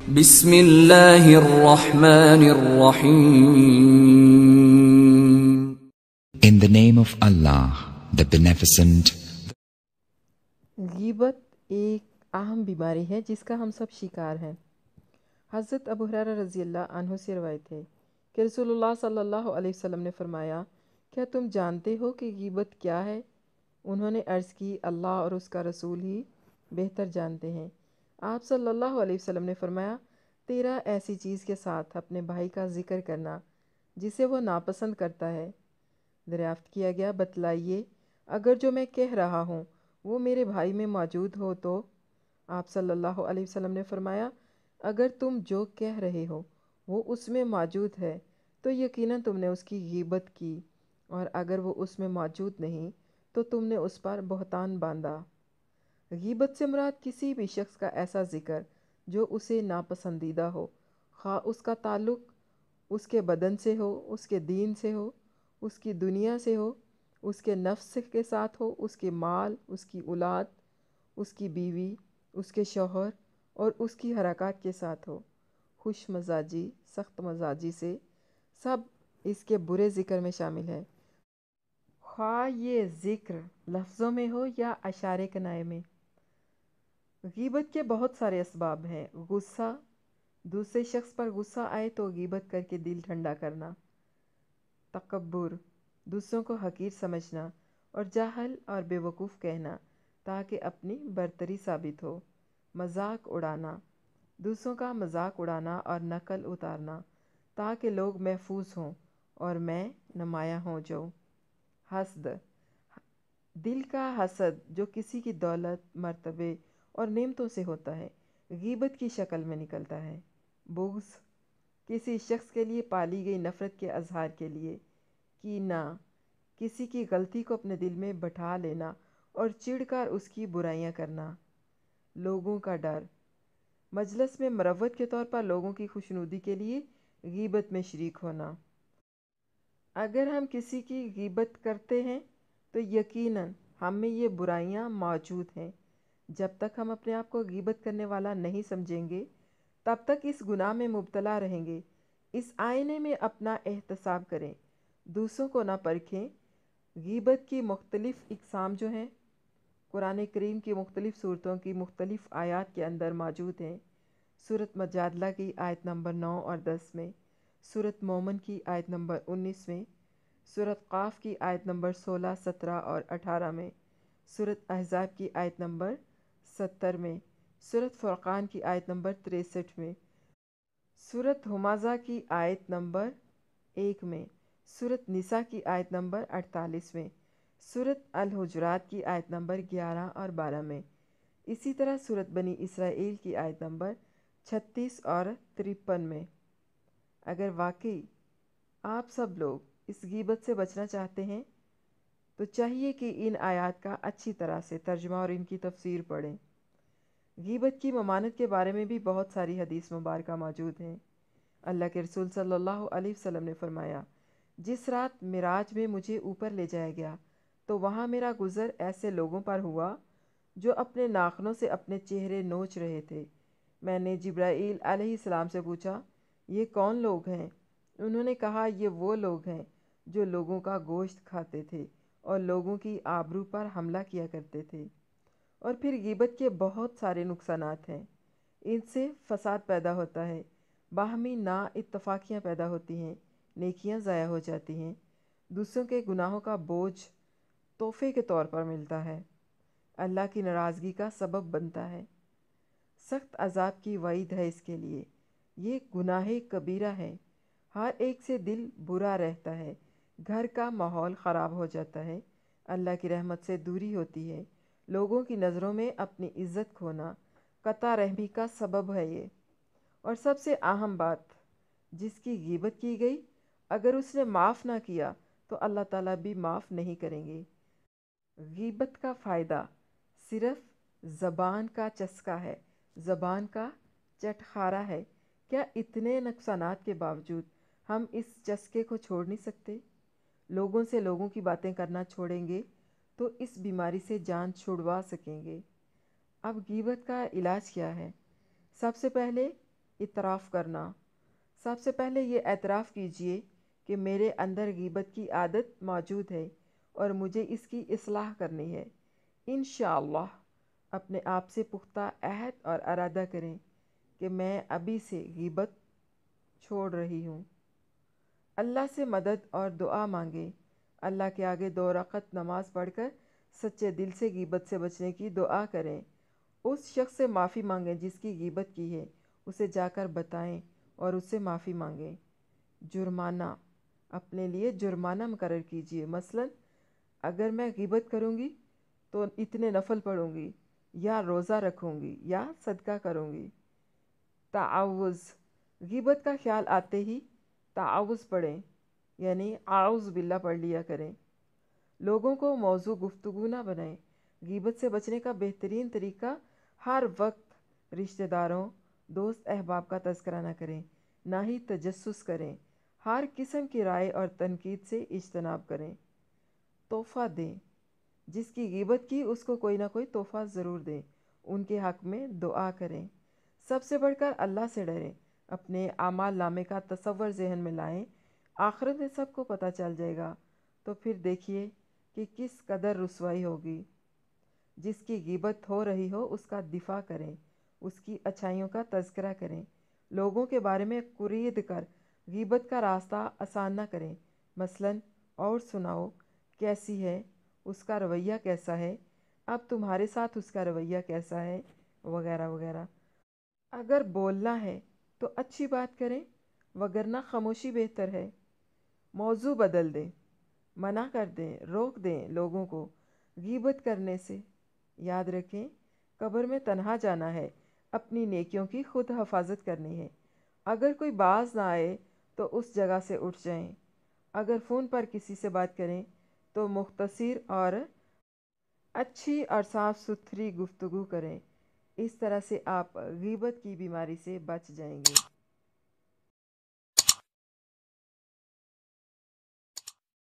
بسم اللہ الرحمن الرحیم. In the name of Allah, the Beneficent. غیبت ایک اہم بیماری ہے جس کا ہم سب شکار ہیں۔ حضرت ابو ہریرہ رضی اللہ عنہ سے روایت ہے کہ رسول اللہ صلی اللہ علیہ وسلم نے فرمایا، کیا تم جانتے ہو کہ غیبت کیا ہے؟ انہوں نے عرض کی، اللہ اور اس کا رسول ہی بہتر جانتے ہیں۔ آپ صلی اللہ علیہ وسلم نے فرمایا، تیرا ایسی چیز کے ساتھ اپنے بھائی کا ذکر کرنا جسے وہ ناپسند کرتا ہے۔ دریافت کیا گیا، بتلائیے، اگر جو میں کہہ رہا ہوں وہ میرے بھائی میں موجود ہو تو؟ آپ صلی اللہ علیہ وسلم نے فرمایا، اگر تم جو کہہ رہے ہو وہ اس میں موجود ہے تو یقیناً تم نے اس کی غیبت کی، اور اگر وہ اس میں موجود نہیں تو تم نے اس پر بہتان باندھا۔ غیبت سے مراد کسی بھی شخص کا ایسا ذکر جو اسے ناپسندیدہ ہو، خواہ اس کا تعلق اس کے بدن سے ہو، اس کے دین سے ہو، اس کی دنیا سے ہو، اس کے نفس کے ساتھ ہو، اس کے مال، اس کی اولاد، اس کی بیوی، اس کے شوہر اور اس کی حرکات کے ساتھ ہو۔ خوش مزاجی، سخت مزاجی سے سب اس کے برے ذکر میں شامل ہے، خواہ یہ ذکر لفظوں میں ہو یا اشارے کنائے میں۔ غیبت کے بہت سارے اسباب ہیں۔ غصہ، دوسرے شخص پر غصہ آئے تو غیبت کر کے دل ٹھنڈا کرنا۔ تکبر، دوسروں کو حقیر سمجھنا اور جاہل اور بے وقوف کہنا تاکہ اپنی برتری ثابت ہو۔ مذاق اڑانا، دوسروں کا مذاق اڑانا اور نقل اتارنا تاکہ لوگ محفوظ ہوں اور میں نمایاں ہو جاؤں۔ حسد، دل کا حسد جو کسی کی دولت، مرتبے اور نعمتوں سے ہوتا ہے، غیبت کی شکل میں نکلتا ہے۔ بغض، کسی شخص کے لیے پالی گئی نفرت کے اظہار کے لیے۔ کینہ، کسی کی غلطی کو اپنے دل میں بٹھا لینا اور چڑھ کر اس کی برائیاں کرنا۔ لوگوں کا ڈر، مجلس میں مروت کے طور پر لوگوں کی خوشنودی کے لیے غیبت میں شریک ہونا۔ اگر ہم کسی کی غیبت کرتے ہیں تو یقیناً ہم میں یہ برائیاں موجود ہیں۔ جب تک ہم اپنے آپ کو غیبت کرنے والا نہیں سمجھیں گے تب تک اس گناہ میں مبتلا رہیں گے۔ اس آئینے میں اپنا احتساب کریں، دوسروں کو نہ پرکھیں۔ غیبت کی مختلف اقسام جو ہیں قرآن کریم کی مختلف صورتوں کی مختلف آیات کے اندر موجود ہیں۔ سورۃ مجادلہ کی آیت نمبر 9 اور 10 میں، سورۃ مومن کی آیت نمبر 19 میں، سورۃ قاف کی آیت نمبر 16، 17 اور 18 میں، سورۃ احزاب کی آیت نمبر 70 میں، سورۃ فرقان کی آیت نمبر 63 میں، سورۃ ہمزہ کی آیت نمبر 1 میں، سورۃ نساء کی آیت نمبر 48 میں، سورۃ الحجرات کی آیت نمبر 11 اور 12 میں، اسی طرح سورۃ بنی اسرائیل کی آیت نمبر 36 اور 53 میں۔ اگر واقعی آپ سب لوگ اس غیبت سے بچنا چاہتے ہیں تو چاہیے کہ ان آیات کا اچھی طرح سے ترجمہ اور ان کی تفسیر پڑھیں۔ غیبت کی ممانعت کے بارے میں بھی بہت ساری حدیث مبارکہ موجود ہیں۔ اللہ کے رسول صلی اللہ علیہ وسلم نے فرمایا، جس رات معراج میں مجھے اوپر لے جایا گیا تو وہاں میرا گزر ایسے لوگوں پر ہوا جو اپنے ناخنوں سے اپنے چہرے نوچ رہے تھے۔ میں نے جبرائیل علیہ السلام سے پوچھا، یہ کون لوگ ہیں؟ انہوں نے کہا، یہ وہ لوگ ہیں جو لوگوں کا گوشت کھاتے تھے اور لوگوں کی آبرو پر حملہ کیا کرتے تھے۔ اور پھر غیبت کے بہت سارے نقصانات ہیں۔ ان سے فساد پیدا ہوتا ہے، باہمی نا اتفاقیاں پیدا ہوتی ہیں، نیکیاں ضائع ہو جاتی ہیں، دوسروں کے گناہوں کا بوجھ تحفے کے طور پر ملتا ہے، اللہ کی ناراضگی کا سبب بنتا ہے۔ سخت عذاب کی وعید ہے اس کے لیے۔ یہ گناہ کبیرہ ہے۔ ہر ایک سے دل برا رہتا ہے، گھر کا ماحول خراب ہو جاتا ہے، اللہ کی رحمت سے دوری ہوتی ہے، لوگوں کی نظروں میں اپنی عزت کھونا، قطع رحمی کا سبب ہے یہ۔ اور سب سے اہم بات، جس کی غیبت کی گئی اگر اس نے معاف نہ کیا تو اللہ تعالیٰ بھی معاف نہیں کریں گے۔ غیبت کا فائدہ صرف زبان کا چسکا ہے، زبان کا چٹخارا ہے۔ کیا اتنے نقصانات کے باوجود ہم اس چسکے کو چھوڑ نہیں سکتے؟ لوگوں سے لوگوں کی باتیں کرنا چھوڑیں گے تو اس بیماری سے جان چھڑوا سکیں گے۔ اب غیبت کا علاج کیا ہے؟ سب سے پہلے اعتراف کرنا۔ سب سے پہلے یہ اعتراف کیجئے کہ میرے اندر غیبت کی عادت موجود ہے اور مجھے اس کی اصلاح کرنی ہے۔ انشاءاللہ اپنے آپ سے پختہ عہد اور ارادہ کریں کہ میں ابھی سے غیبت چھوڑ رہی ہوں۔ اللہ سے مدد اور دعا مانگیں۔ اللہ کے آگے 2 رکعت نماز پڑھ کر سچے دل سے غیبت سے بچنے کی دعا کریں۔ اس شخص سے معافی مانگیں جس کی غیبت کی ہے، اسے جا کر بتائیں اور اس سے معافی مانگیں۔ جرمانہ، اپنے لیے جرمانہ مقرر کیجئے۔ مثلا اگر میں غیبت کروں گی تو اتنے نفل پڑھوں گی، یا روزہ رکھوں گی، یا صدقہ کروں گی۔ تعوذ، غیبت کا خیال آتے ہی تعوذ پڑھیں، یعنی اعوذ باللہ پڑھ لیا کریں۔ لوگوں کو موضوع گفتگو نہ بنائیں۔ غیبت سے بچنے کا بہترین طریقہ ہر وقت رشتہ داروں، دوست احباب کا تذکرہ نہ کریں، نہ ہی تجسس کریں۔ ہر قسم کی رائے اور تنقید سے اجتناب کریں۔ تحفہ دیں، جس کی غیبت کی اس کو کوئی نہ کوئی تحفہ ضرور دیں۔ ان کے حق میں دعا کریں۔ سب سے بڑھ کر اللہ سے ڈریں۔ اپنے اعمال نامے کا تصور ذہن میں لائیں۔ آخرت میں سب کو پتہ چل جائے گا تو پھر دیکھیے کہ کس قدر رسوائی ہوگی۔ جس کی غیبت ہو رہی ہو اس کا دفاع کریں، اس کی اچھائیوں کا تذکرہ کریں۔ لوگوں کے بارے میں کرید کر غیبت کا راستہ آسان نہ کریں۔ مثلا اور سناؤ کیسی ہے، اس کا رویہ کیسا ہے، اب تمہارے ساتھ اس کا رویہ کیسا ہے، وغیرہ وغیرہ۔ اگر بولنا ہے تو اچھی بات کریں، وگرنہ خاموشی بہتر ہے۔ موضوع بدل دیں، منع کر دیں، روک دیں لوگوں کو غیبت کرنے سے۔ یاد رکھیں قبر میں تنہا جانا ہے، اپنی نیکیوں کی خود حفاظت کرنی ہے۔ اگر کوئی باز نہ آئے تو اس جگہ سے اٹھ جائیں۔ اگر فون پر کسی سے بات کریں تو مختصر اور اچھی اور صاف ستھری گفتگو کریں۔ اس طرح سے آپ غیبت کی بیماری سے بچ جائیں گے۔